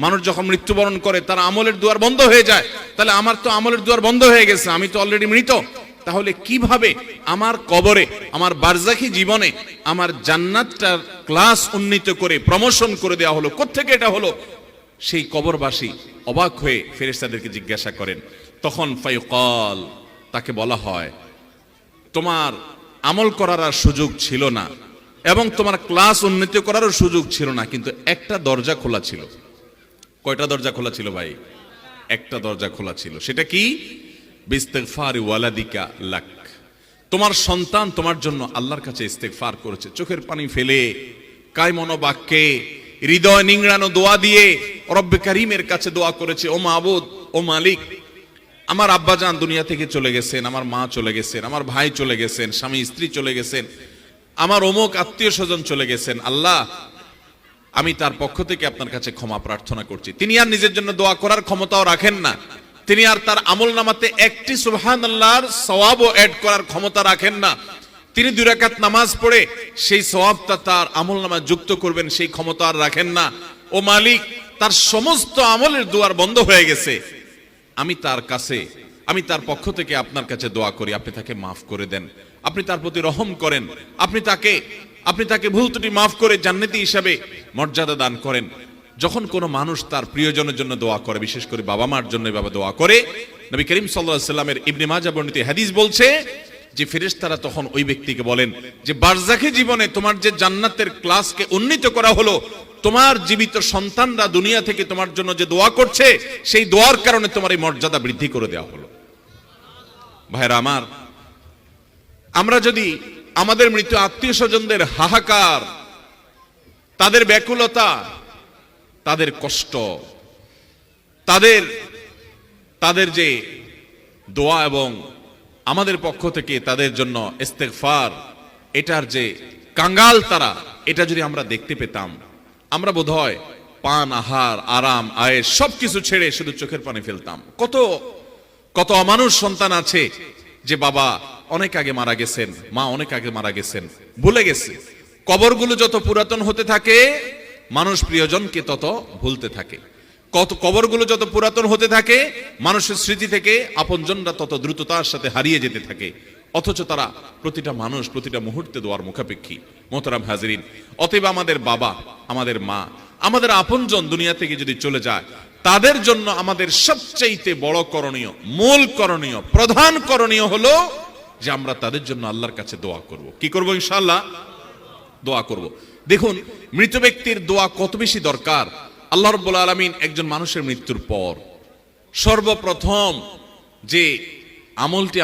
মানুষ যখন মৃত্যুবরণ করে তার আমলের দুয়ার বন্ধ হয়ে যায়, তাহলে আমার তো আমলের দুয়ার বন্ধ হয়ে গেছে, আমি তো অলরেডি মৃত। তাহলে কিভাবে আমার কবরে, আমার বারজাখী জীবনে আমার জান্নাতটার ক্লাস উন্নীত করে প্রমোশন করে দেওয়া হলো? কোত্থেকে এটা হলো? সেই কবরবাসী অবাক হয়ে ফেরেশতাদেরকে জিজ্ঞাসা করেন। তখন ফায়ুকাল, তাকে বলা হয়, তোমার আমল করার আর সুযোগ ছিল না এবং তোমার ক্লাস উন্নীত করারও সুযোগ ছিল না, কিন্তু একটা দরজা খোলা ছিল। কয়টা দরজা খোলা ছিল ভাই? একটা দরজা খোলা ছিল। সেটা কি? বিস্তিগফারি ওয়ালাদিকা লাক, তোমার সন্তান তোমার জন্য আল্লাহর কাছে ইস্তেগফার করেছে, চোখের পানি ফেলে, কায়মনো বাক্যে, হৃদয় নিংড়ানো দোয়া দিয়ে রব্বে কারীমের কাছে দোয়া করেছে, ও মাবুদ, ও মালিক, আমার আব্বাজান দুনিয়া থেকে চলে গেছেন, আমার মা চলে গেছেন, আমার ভাই চলে গেছেন, স্বামী স্ত্রী চলে গেছেন, আমার অমুক আত্মীয় স্বজন চলে গেছেন, আল্লাহ আমি তার পক্ষ থেকে আপনার কাছে ক্ষমা প্রার্থনা করছি। তিনি আর নিজের জন্য দোয়া করার ক্ষমতাও রাখেন না, তিনি আর তার আমল নামাতে একটি সুবহানাল্লাহর সওয়াবও অ্যাড করার ক্ষমতা রাখেন না। তিনি 2 রাকাত নামাজ পড়ে সেই সওয়াবটা তার আমল নামায় যুক্ত করবেন সেই ক্ষমতা আর রাখেন না। ও মালিক, তার সমস্ত আমলের দুয়ার বন্ধ হয়ে গেছে, আমি তার পক্ষ থেকে আপনার কাছে দোয়া করি, আপনি তাকে মাফ করে দেন, আপনি তার প্রতি রহম করেন, আপনি তাকে ভুল ত্রুটি মাফ করে জান্নাতি হিসাবে মর্যাদা দান করেন। যখন কোনো মানুষ তার প্রিয়জনের জন্য দোয়া করে, বিশেষ করে বাবা মার জন্য এভাবে দোয়া করে, নবী করিম সাল্লাল্লাহু আলাইহি ওয়াসাল্লামের ইবনে মাজাহ বর্ণিত হাদিস বলছে যে ফেরেশতারা তখন ওই ব্যক্তিকে বলেন যে বারজাখী জীবনে তোমার যে জান্নাতের ক্লাসকে উন্নীত করা হলো, তোমার জীবিত সন্তানরা দুনিয়া থেকে তোমার জন্য যে দোয়া করছে, সেই দোয়ার কারণে তোমার এই মর্যাদা বৃদ্ধি করে দেওয়া হলো। ভাইরা আমার, আমরা যদি আমাদের মৃত আত্মীয় স্বজনদের হাহাকার, তাদের ব্যাকুলতা, তাদের কষ্ট, তাদের যে দোয়া এবং আমাদের পক্ষ থেকে তাদের জন্য ইস্তেগফার, এটার যে কাঙ্গাল তারা, এটা যদি আমরা দেখতে পেতাম, আমরা বোধহয় পান, আহার, আরাম, আয়ের সবকিছু ছেড়ে শুধু চোখের পানি ফেলতাম। কত অমানুষ সন্তান আছে যে বাবা অনেক আগে মারা গেছেন, মা অনেক আগে মারা গেছেন, ভুলে গেছে। কবরগুলো যত পুরাতন হতে থাকে, মানুষ প্রিয়জনকে তত ভুলতে থাকে। কবরগুলো যত পুরাতন হতে থাকে, মানুষের স্মৃতি থেকে আপনজনরা তত দ্রুততার সাথে হারিয়ে যেতে থাকে। অথচ তারা প্রতিটা মানুষ প্রতিটা মুহূর্তে দোয়ার মুখাপেক্ষী। মোহতারাম হাজিরিন, অতএব আমাদের বাবা, আমাদের মা, আমাদের আপনজন দুনিয়া থেকে যদি চলে যায়, তাদের জন্য আমাদের সবচেয়ে বড় করণীয়, মূল করণীয়, প্রধান করণীয় হলো যে আমরা তাদের জন্য আল্লাহর কাছে দোয়া করব। কি করব? ইনশাআল্লাহ দোয়া করব। দেখুন, মৃত ব্যক্তির দোয়া কত বেশি দরকার। আল্লাহ রাব্বুল আলামিন একজন মানুষের মৃত্যুর পর সর্বপ্রথম যে আমলটি